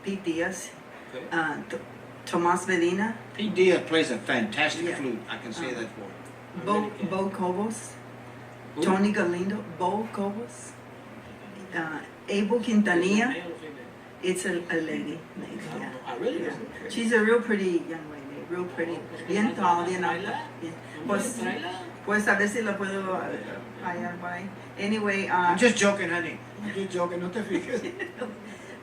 Pete Diaz, Okay. Tomas Medina, Pete Diaz plays a fantastic Yeah. flute. I can say that for him. Bo Cobos, Who? Tony Galindo, Bo Cobos, Abel Quintanilla. Male or female? It's a lady, yeah. I really Yeah. don't. She's a real pretty young lady, real pretty, bien tall, bien alta. Yeah. Pues a ver si la puedo hallar por ahí. Anyway, I'm just joking, honey. I'm just joking. No te fijes.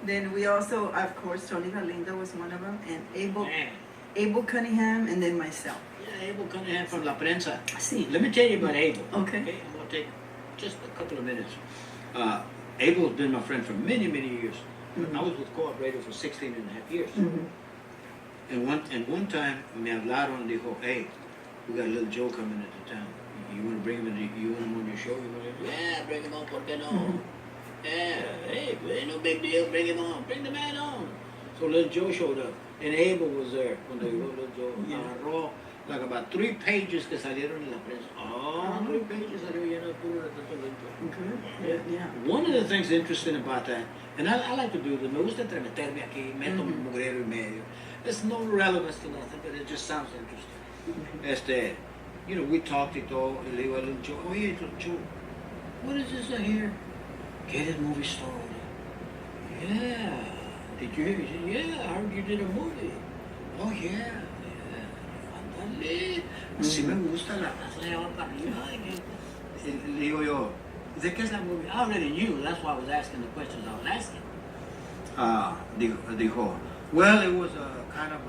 then we also, of course, Tony Galindo was one of them, and Man. Abel Cunningham, and then myself. Yeah, Abel Cunningham from La Prensa. Sí. Let me tell you about Abel. Okay. I'm going to take just a couple of minutes. Abel's been my friend for many, many years. Mhm. I was with Co-op Radio for 16 and a half years. Mhm. And one time, me hablaron and dijo, hey, we got a little Joe coming into town. You want to bring him you want him on your show? Yeah, bring him on, ¿por qué no? Mhm. Yeah, hey, no big deal, bring him on. Bring the man on. So little Joe showed up, and Abel was there when they wrote little Joe. Yeah. Agarró like about 3 pages que salieron en la prensa. Oh, 3 pages salió lleno de puro retrato del Joe. Good. Yeah. One of the things interesting about that, and I like to do this, me gusta meterme aquí, meto un mugrero y medio. There's no relevance to nothing, but it just sounds interesting. You know, we talked it all, y le digo a little Joe, oye, Joe, what is this I hear? Get his movie star. Yeah. Did you hear? He said, yeah, I heard you did a movie. Oh, yeah. Ándale. Así me gusta la raza de abajo para arriba. Le digo yo, ¿de qué es la movie? I already knew. That's why I was asking the questions I was asking. Dijo, well, it was a kind of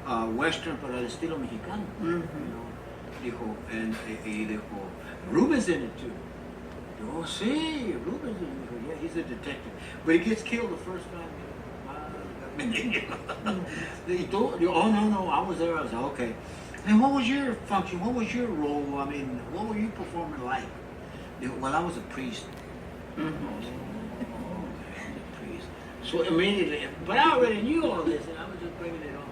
a western, pero al estilo mexicano. You know. Dijo, y dijo, Ruben's in it too. Oh, sí, Ruben's in it. Yeah, he's a detective. But he gets killed the first time. Oh, no, I was there. I was like, okay. And what was your function? What was your role? I mean, what were you performing like? Well, I was a priest. Okay, a priest. So immediately, but I already knew all this, and I was just bringing it on.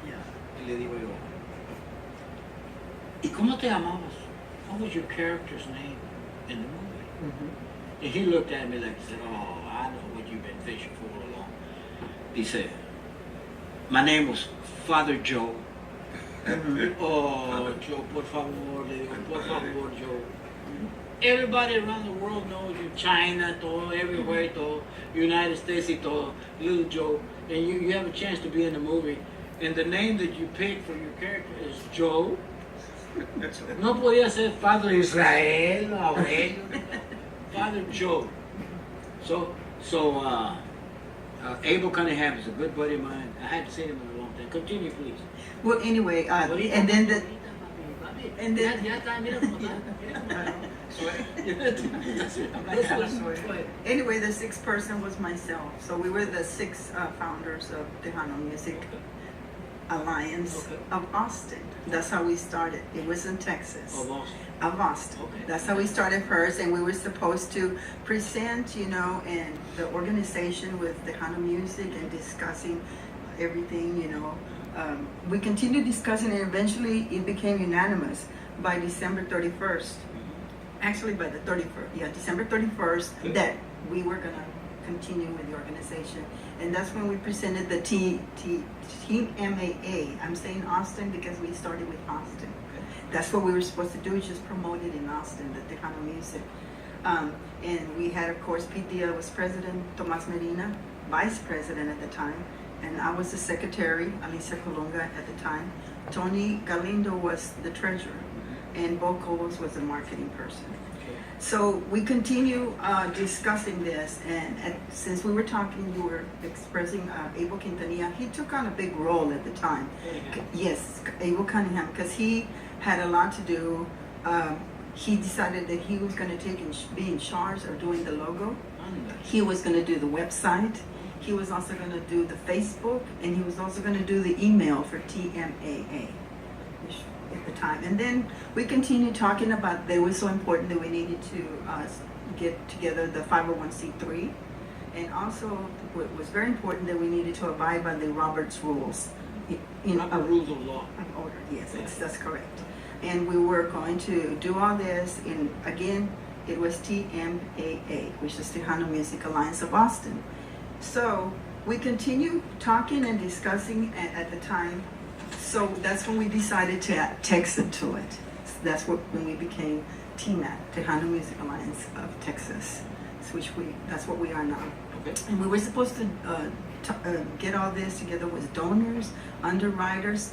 Y le digo yo, ¿y cómo te llamabas? What was your character's name in the movie? And he looked at me like he said, oh, I know what you've been fishing for all along. He said, my name was Father Joe. Oh, Joe, por favor, le digo, por favor, Joe. Everybody around the world knows you, China, todo, everywhere, todo, United States, todo, little Joe, and you have a chance to be in the movie, and the name that you picked for your character is Joe. No podía ser Father Israel, Aurelio, Father Joe. So, Abel Cunningham is a good buddy of mine. I hadn't seen him in a long time. Continue, please. Well, anyway, and then anyway, the 6th person was myself. So we were the 6 founders of Tejano Music Alliance of Austin. That's how we started. It was in Texas. Of Austin. Okay. That's how we started first, and we were supposed to present, and the organization with Tejano Music and discussing everything, we continued discussing, and eventually it became unanimous by December 31st. Actually, by the 31st, December 31st, that we were gonna continue with the organization, and that's when we presented the TMAA. I'm saying Austin because we started with Austin. That's what we were supposed to do, is just promote it in Austin, the Tejano music. And we had, of course, Pete Diaz was president, Tomas Medina, vice president at the time, and I was the secretary, Alicia Colunga at the time. Tony Galindo was the treasurer, and Bo Cobos was the marketing person. So we continue discussing this, and since we were talking, you were expressing Abel Quintanilla. He took on a big role at the time. Yes, Abel Cunningham, because he had a lot to do. He decided that he was going to be in charge of doing the logo. He was going to do the website. He was also going to do the Facebook, and he was also going to do the email for TMAA at the time. And then we continued talking about that it was so important that we needed to get together the 501c3, and also it was very important that we needed to abide by the Roberts rules. Rules of law. Of order, yes, that's correct. And we were going to do all this in, again, it was TMAA, which is Tejano Music Alliance of Austin. So we continued talking and discussing at the time. So that's when we decided to add Texas to it. So that's when we became TMAT, Tejano Music Alliance of Texas, that's what we are now. Okay. And we were supposed to get all this together with donors, underwriters,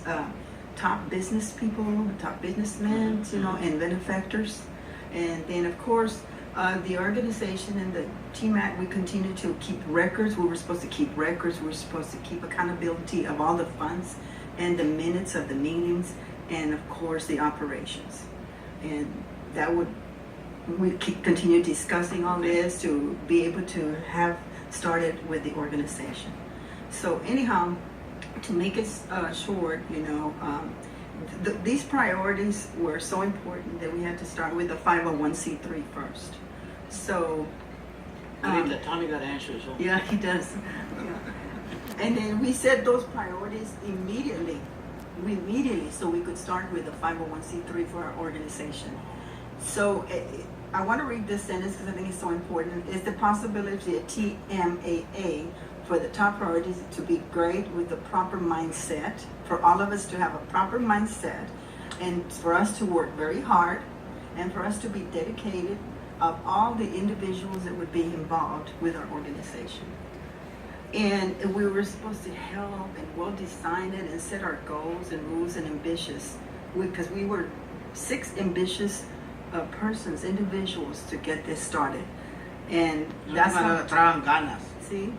top business people, top businessmen, and benefactors. And then, of course, the organization and the TMAT, we continue to keep records. We were supposed to keep records. We were supposed to keep accountability of all the funds and the minutes of the meetings, and of course the operations. And continue discussing all this to be able to have started with the organization. So anyhow, to make it short, these priorities were so important that we had to start with the 501c3 first. So Tommy got answers. So. yeah, he does. Yeah. And then we set those priorities immediately, so we could start with the 501c3 for our organization. So I want to read this sentence because I think it's so important. It's the possibility of TMAA for the top priorities to be great with the proper mindset, for all of us to have a proper mindset, and for us to work very hard, and for us to be dedicated of all the individuals that would be involved with our organization. And we were supposed to help and well design it and set our goals and rules and ambitious, because we were 6 ambitious persons, individuals, to get this started. And that's how see,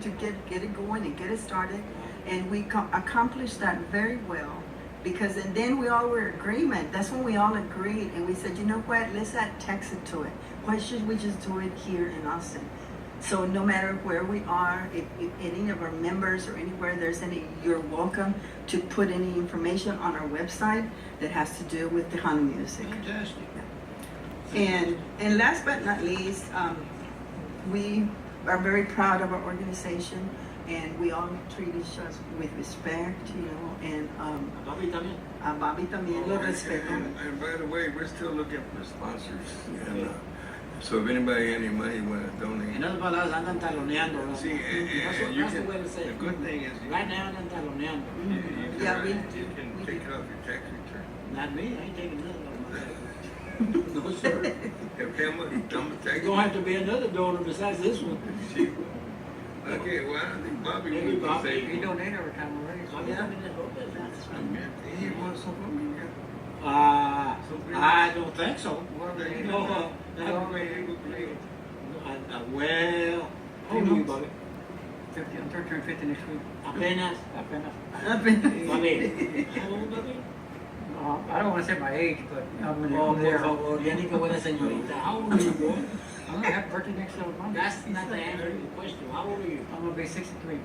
to get it going and get it started. And we accomplished that very well, because and then we all were in agreement. That's when we all agreed, and we said, you know what, let's add Texas to it. Why should we just do it here in Austin? So no matter where we are, if any of our members or anywhere there's any, you're welcome to put any information on our website that has to do with Tejano music. Fantastic. And last but not least, we are very proud of our organization, and we all treat each other with respect, and Bobby también. a Bobby también lo respeto. And by the way, we're still looking for sponsors. And, so if anybody any money want to donate. En otras palabras, andan taloneando. ¿No? See, That's the way to say the it. good thing is Right now, andan taloneando. Yeah, you can take it off your tax return. Not me, I ain't taking nothing off my tax. No, sir. If I'm tax There's going to have to be another donor besides this one. Okay, well, I think Bobby Maybe would Bobby. say. He donated every time already. So Bobby también Lopez, that's right. He wants something. I don't think so. Well, there you No, go. They already agreed. Well, how old are you, Bobby? 50, I'm turning 50 next week. Apenas. Apenas. Bobby, how old, Bobby? I don't want to say my age, but I'm going to Oh, go there. por favor, ya ni que buena señorita. How old are you, boy? I'm going to have a birthday next month. That's not the answer to the question. How old are you? I'm going to be 63.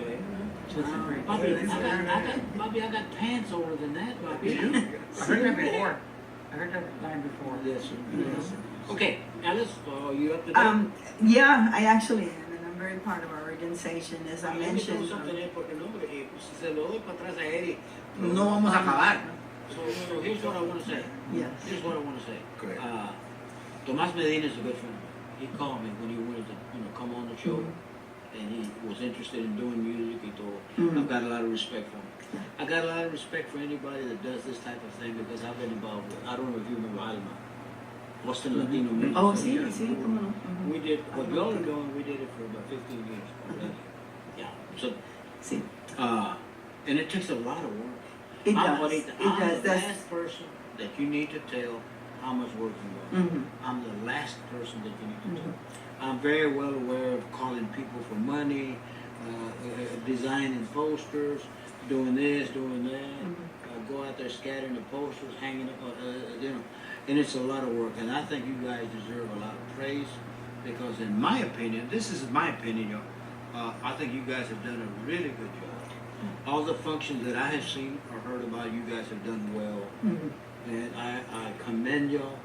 Okay. 63. Bobby, I got pants older than that, Bobby. I heard that before. I heard that line before. Yes, sir. Yes, sir. Okay, Alice, you up to date? Yeah, I actually am, and I'm very proud of our organization, as I mentioned. Porque no, si se lo doy para atrás a Eddie, no vamos a acabar. So here's what I want to say. Yes. Here's what I want to say. Go ahead. Tomás Medina is a good friend. He called me when he wanted to, come on the show, and he was interested in doing music. He told, I've got a lot of respect for him. I got a lot of respect for anybody that does this type of thing, because I've been involved with. I don't know if you remember Alma, Boston Latino Music. Oh, Association. sí, cómo no. We did what y'all are doing. We did it for about 15 years already. Yeah. So, Sí. and it takes a lot of work. It I'm does. the last person that you need to tell how much work you are. I'm the last person that you need to tell. I'm very well aware of calling people for money, designing posters, doing this, doing that. Go out there scattering the posters, hanging up, and it's a lot of work. And I think you guys deserve a lot of praise, because in my opinion, this is my opinion, y'all, I think you guys have done a really good job. All the functions that I have seen or heard about, you guys have done well. And I commend y'all.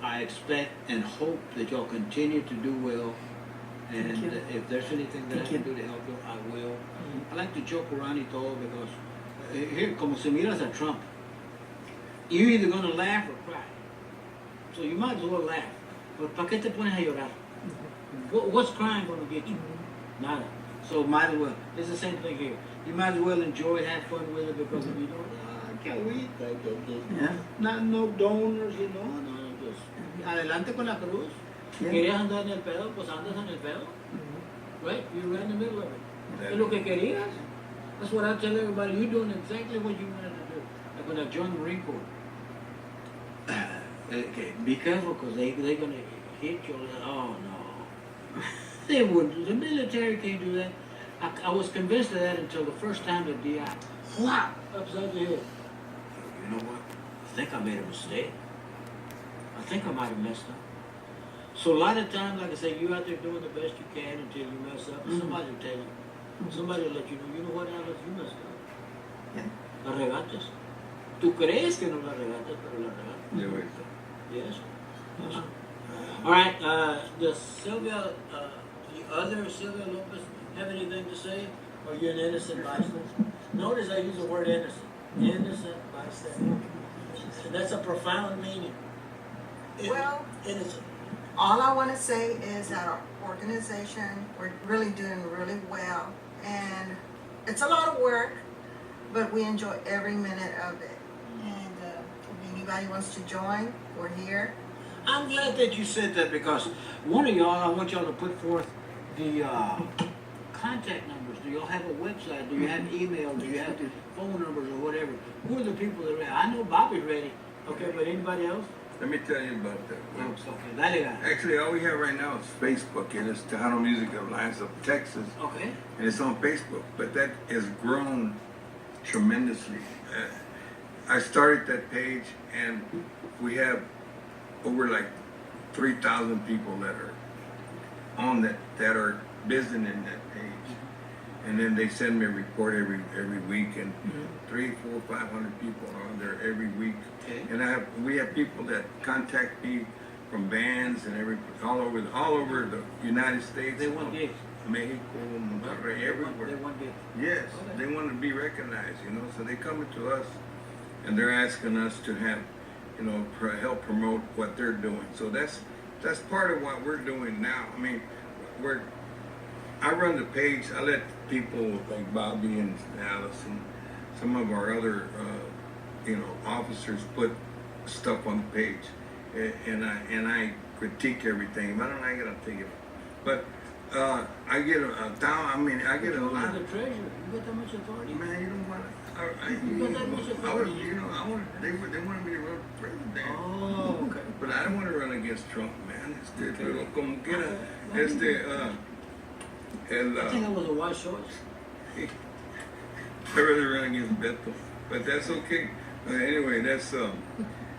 I expect and hope that y'all continue to do well. And if there's anything that I can do to help you, I will. I like to joke around y todo, because here, como se miras a Trump, you're either going to laugh or cry. So you might as well laugh. But ¿para qué te pones a llorar? What's crying going to get you? Nada. So might as well. It's the same thing here. You might as well enjoy it, have fun with it because if you don't, can't wait. Yeah. Not no donors, you know. No, just adelante con la cruz. Yeah. Querías andar en el pedo, pues andas en el pedo. Right? You're right in the middle of it. Es lo que querías. That's what I tell everybody. You're doing exactly what you wanted to do. Like when I joined the Marine Corps. Okay, be careful because they're going to hit you. Oh, no. They wouldn't. The military can't do that. I was convinced of that until the first time the DI. Whap! Upside the head. You know what? I think I made a mistake. I think I might have messed up. So a lot of times, like I say, you're out there doing the best you can until you mess up. And somebody will tell you. Somebody will let you know what, Alex, you messed up. Yeah. La regatas. Tú crees que no la regatas, pero la regatas. Yeah, wait. Yes. Yes. All right. Does Sylvia, the other Sylvia Lopez, have anything to say? Or you're an innocent bystander? Notice I use the word innocent. Innocent bystander. That's a profound meaning. Well, Innocent. all I want to say is that our organization, we're really doing really well. And it's a lot of work, but we enjoy every minute of it. And if anybody wants to join, we're here. I'm glad that you said that because one of y'all, I want y'all to put forth the contact numbers. Do y'all have a website? Do you have email? Do you have phone numbers or whatever? Who are the people that are ready? I know Bobby's ready. Okay, but anybody else? Let me tell you about that. Okay, dale, guy. Actually, all we have right now is Facebook, and it's Tejano Music Alliance of Texas, Okay. and it's on Facebook. But that has grown tremendously. I started that page, and we have over like 3,000 people that are on that are visiting that page, and then they send me a report every week, and 300, 400, 500 people are on there every week. Okay. And we have people that contact me from bands and all over the United States. They want gigs. Mexico, Monterrey, everywhere. They want gigs. Yes, Okay. they want to be recognized, so they come to us and they're asking us to have, help promote what they're doing. So that's part of what we're doing now. I mean, I run the page. I let people like Bobby and Alice and some of our other, officers put stuff on the page, and I critique everything. I gotta take it, but I get I get a You're lot. the treasurer. You got that much authority. Man, you don't want to. You got that much authority. They wanted me to run for president. Oh, okay. But I don't want to run against Trump, man. Pero como quiera, I think that was a wise choice. I'd rather run against Beto, but that's okay. Anyway,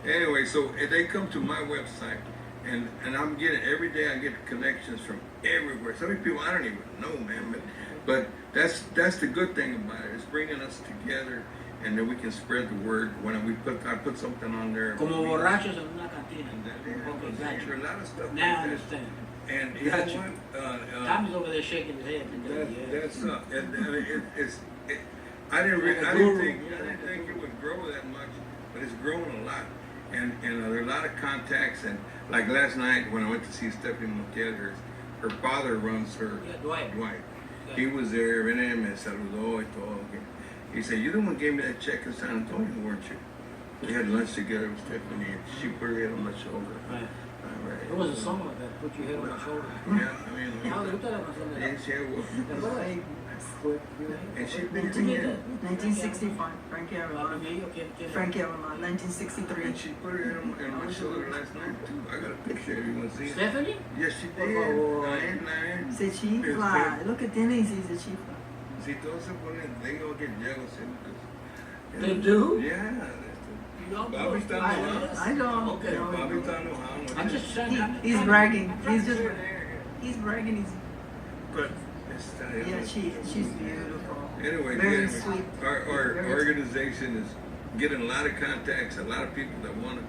anyway. So they come to my website, and I'm getting every day. I get connections from everywhere. Some people I don't even know, man. But that's the good thing about it. It's bringing us together, and then we can spread the word. When I put something on there. Como borrachos en una cantina. Okay, Gotcha. a lot of stuff. Now I like that. understand. And you Gotcha. know what? Tommy's over there shaking his head. I didn't Like a think guru. it would grow that much, but it's grown a lot. And there are a lot of contacts. And like last night when I went to see Stephanie Montiel, her father runs her. Yeah, Dwight. Yeah. He was there. Vene me saludó y todo. He said, "You the one gave me that check in San Antonio, weren't you?" We had lunch together with Stephanie, and she put her head on my shoulder. Right. Right. There was a song like that. Put your head on my shoulder. Yeah, I mean. Ah, ¿te gusta la canción de Yes, yeah, well, ¿Te acuerdas? and she 1965, Frankie Avalon. ¿Quién? Frankie Avalon, 1963. and she put her head on my shoulder last night too. I got a picture if you want to see it. Stephanie? Yes, she Por did. favor. Nine. Se chifla. Lo que tiene es se chifla. Si todos se ponen, they all get jealous because. They do? Yeah. No, Bobby está I enojado. don't. Okay. No. Bobby está enojado. I'm just trying. He's bragging. I'm trying He's to just clear the air he's bragging. He's But it's yeah. She's beautiful. Anyway, Very sweet. Our Very organization is getting a lot of contacts, a lot of people that want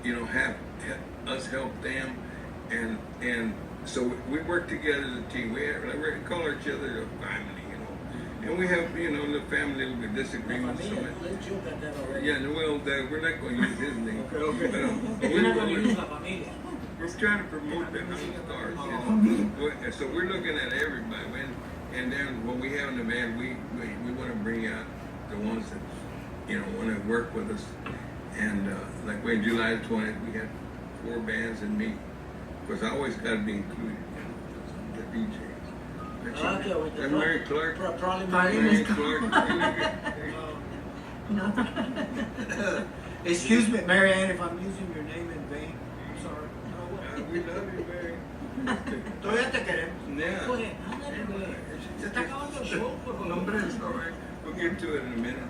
to, have us help them, and so we work together as a team. We call each other a family, and we have, the family little bit disagreements. Yeah, well, we're not going to use his name. Okay. But We're not going to use la familia. we're trying to promote that on the stars. So we're looking at everybody, man. and then when we have an event, we want to bring out the ones that, you know, want to work with us. And like when July 20th, we had 4 bands and me. Because I always got to be included, you know, the DJs. Okay, with the And Mary Clark. Probably Mary Clark. No. Excuse me, Mary Ann, if I'm using your name in vain. I'm sorry. We love you, Mary. Todavía te queremos. Yeah. Go ahead, ándale, güey. Se está acabando el show, por favor. No, but it's all right. We'll get to it in a minute.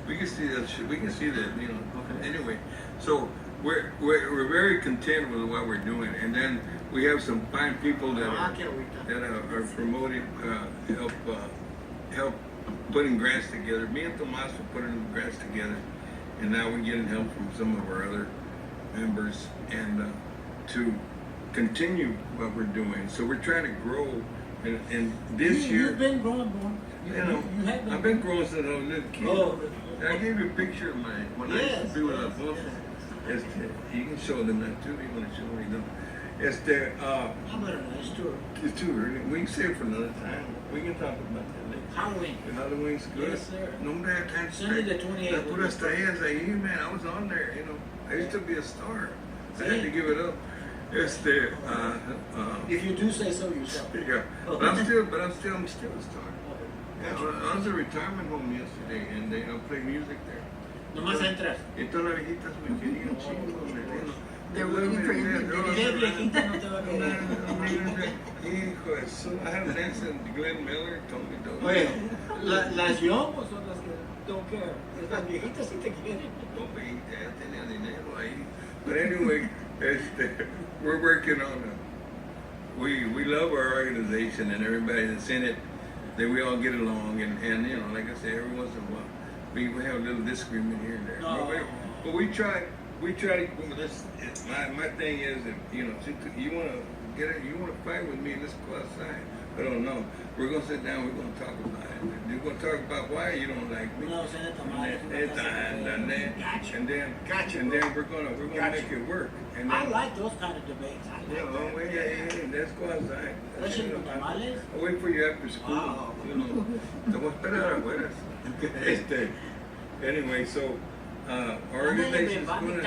We can see that. We can see that. You know. Okay. Anyway, so we're very content with what we're doing, and then we have some fine people that are promoting, help putting grants together. Me and Tomas were putting grants together, and now we're getting help from some of our other members, and to continue what we're doing. So we're trying to grow, and this year. You've been growing, boy. You know, You have I've been growing since I was a little kid. Oh. I gave you a picture of mine when I used to be with Alfonso. You can show them that too. You want to show me them? How about a nice tour? It's too early. We can save it for another time. We can talk about that later. Halloween. The Halloween's good. Yes, sir. No, man, that's Sunday the 28th. That's what I estrellas ahí, man. I was on there. You know, I used to be a star. I had to give it up. If you do say so yourself. Yeah, but I'm still a star. Yeah, I was at a retirement home yesterday, and they play music there. Nomás entras. Y todas las viejitas me querían chingo, me querían. They're waiting for you to ¿Qué viejita no te va a querer? Hijo de su, I had a dance in Glenn Miller, Tony Doe. Oye, las yombos son las que don't care. Las viejitas sí te quieren. No, viejitas, ya tenía dinero ahí. But anyway, we're working on we love our organization and everybody that's in it, that we all get along, and you know, like I said, every once in a while, we have a little disagreement here and there. No. But we try to, this, my thing is, if, you know, you want to fight with me, let's go outside. But oh no, we're going to sit down, we're going to talk about it. We're going to talk about why you don't like me. No, Senator, And then we're going to make it work. And then, I like those kind of debates. I yeah, like well, that. yeah, let's go outside. Especially with tamales. I'll wait for you after school. Wow. You know, te voy a esperar afuera. Anyway, so our organization's going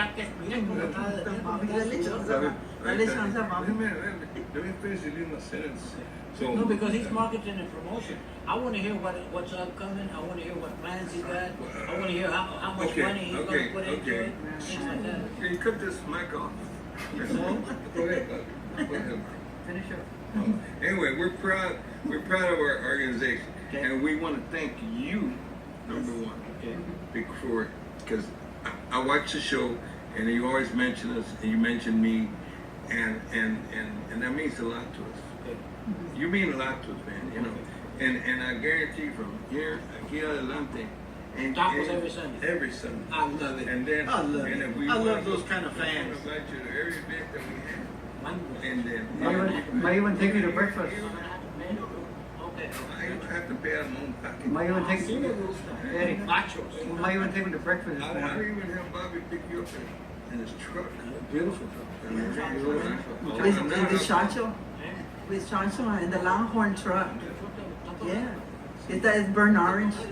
Let me finish the little sentence. So, No, because he's marketing and promotion. I want to hear what's upcoming. I want to hear what plans he got. I want to hear how much money he's going to put into it. Things like that. Can you cut this mic off? Go ahead, Bob. Go ahead. Finish up. Anyway, we're proud of our organization, Okay. and we want to thank you, number one, because I watch the show, and you always mention us, and you mention me, and that means a lot to us. Okay. You mean a lot to us, man. You know, and I guarantee from here aquí adelante. And Tacos every Sunday. Every Sunday. I love it. And then, I love and it. if we I love want those kind of fans. to invite you to every event that we have. And then, Might even take you to breakfast. Okay. I have to pay out of my own pocket. Might even take Sí me gusta. Eddie, Nachos. might even take you to breakfast this I morning. even have Bobby pick you up in his truck. Beautiful truck. With the Chancho, with Chancho and the Longhorn truck. Yeah. It's burnt orange. It's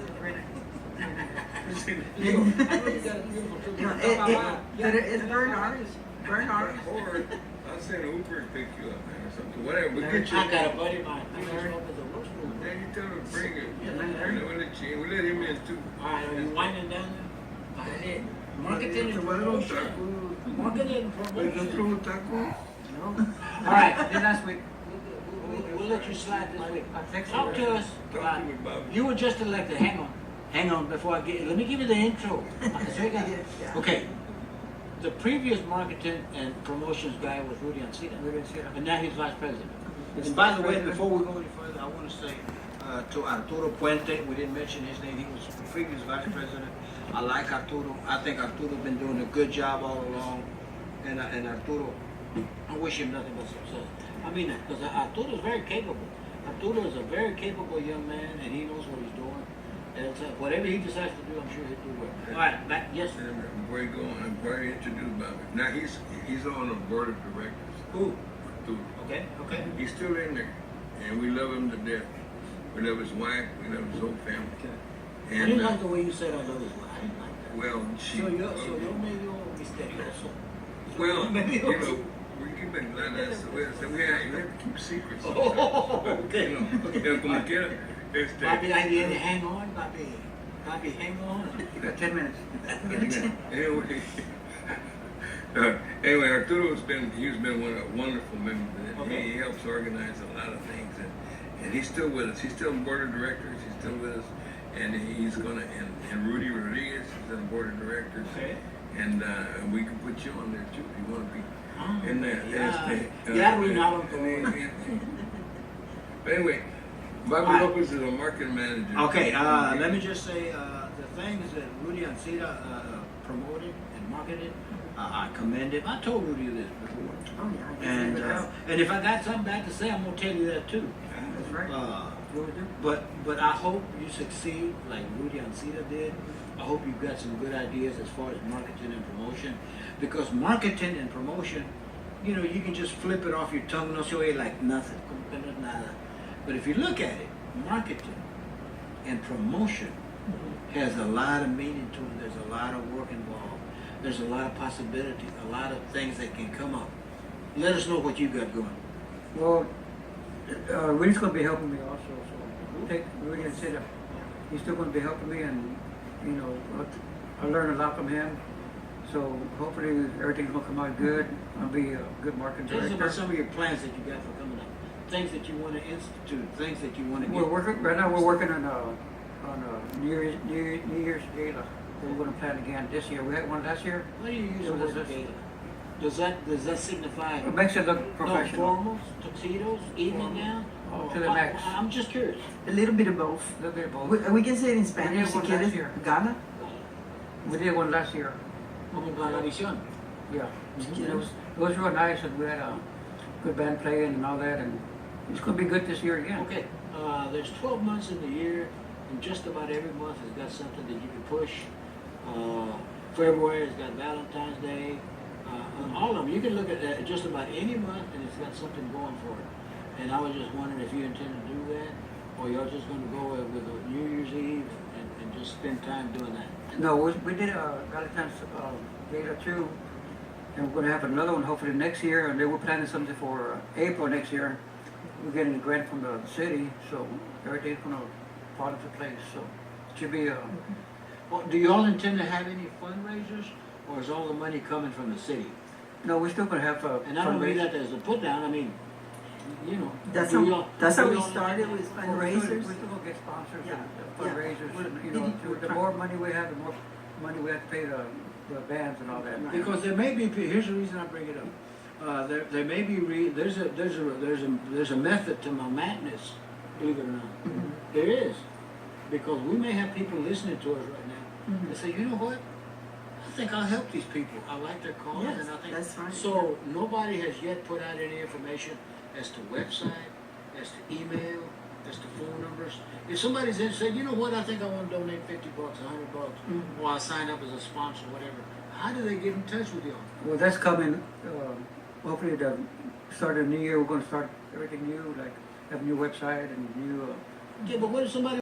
burnt orange. Burnt orange. Or I'll send Uber to pick you up, man, or something. Whatever. We'll get you. I got a buddy of mine. Mr Lopez, the worst one. Then you tell him to bring it. We'll let him in too. All right, are you winding down there? All right. Marketing and promotion. Marketing and promotion. All right, then last week. We'll let you slide this week. Text Talk to us. Talk to me, Bobby. You were just elected. Hang on before I get. Let me give you the intro. Okay. The previous marketing and promotions guy was Rudy Ancira, and now he's vice president. And by the way, before we go any further, I want to say to Arturo Puente, we didn't mention his name. He was the previous vice president. I like Arturo. I think Arturo's been doing a good job all along, and Arturo, I wish him nothing but success. I mean that because Arturo is very capable. Arturo is a very capable young man, and he knows what he's doing. And whatever he decides to do, I'm sure he'll do well. All right, back. Yes. Before you go on, I'm very introduced Bobby. Now he's on the board of directors. Who? Arturo. Okay. He's still in there, and we love him to death. We love his wife. We love his whole family. Okay. I And didn't like the way you said I love his wife. I didn't like that. well, she. So you're medio misterioso. Well, Maybe you know, we keep it like that. So we have to keep secrets. Oh, okay. You know, como quiera, Papi, I need to hang on, papi. Papi, hang on. You got 10 minutes. Anyway, anyway, Arturo's he's been a wonderful member. Okay. He helps organize a lot of things, and he's still with us. He's still on board of directors. He's still with us, and he's gonna. And Rudy Rodriguez is on board of directors. Okay. And we can put you on there too if you want to be in there. Yeah, we know. But anyway, Bobby Right. Lopez is a marketing manager. Okay, let me just say, the things that Rudy Accesd promoted and marketed, I commend him. I told Rudy this before. Oh, yeah. And if I got something bad to say, I'm gonna tell you that too. That's right. But I hope you succeed like Rudy Accesd did. I hope you've got some good ideas as far as marketing and promotion, because marketing and promotion, you know, you can just flip it off your tongue, no se oye like nothing, como que no es nada. But if you look at it, marketing and promotion has a lot of meaning to it. There's a lot of work involved. There's a lot of possibilities, a lot of things that can come up. Let us know what you got going. Well, Rudy's going to be helping me also. So take Rudy and say that he's still going to be helping me, and you know, I learned a lot from him. So hopefully everything's going to come out good. I'll be a good marketing Tell us director. about some of your plans that you got for coming up. Things that you want to institute, things that you want to get. We're working right now. We're working on New Year's gala. We're going to plan again this year. We had one last year. What do you use So the word this- gala? Does that signify It makes it look no professional. formals, tuxedos, evening gown? Oh, to the max. I'm just curious. A little bit of both. A little bit of both. We can say it in Spanish. did Si one quieres, last year. gala. We did one last year. Como Galavisión. Yeah. Mhm. It was real nice, and we had a good band playing and all that, and it's going to be good this year again. Okay, there's 12 months in the year, and just about every month has got something that you can push. February has got Valentine's Day. All of them. You can look at that just about any month, and it's got something going for it. And I was just wondering if you intend to do that, or you're just going to go with a New Year's Eve and just spend time doing that. No, we did a Valentine's gala too, and we're going to have another one hopefully next year, and then we're planning something for April next year. We're getting a grant from the city, so everything's going to fall into place. So it should be Well, do you all intend to have any fundraisers, or is all the money coming from the city? no, we're still going to have And I don't mean that as a put down. I mean, you know. That's do how, y'all- that's do how we y'all- started with We're fundraisers. still going to get sponsors Yeah, and yeah. fundraisers, We're- and, you know, the more money we have, the more money we have to pay the bands and all that. Because there may be, here's the reason I bring it up. There may be, there's a method to my madness, believe it or not. Mhm. There is. Because we may have people listening to us right now. Mhm. They say, you know what? I think I'll help these people. I like their cause, Yes, and I think that's right. So nobody has yet put out any information as to website, as to email, as to phone numbers. If somebody's in said, you know what, I think I want to donate $50, $100, Mhm. or I'll sign up as a sponsor, whatever. How do they get in touch with y'all? Well, that's coming. Hopefully, the start of the new year, we're going to start everything new, like have a new website and new. Yeah, but what if somebody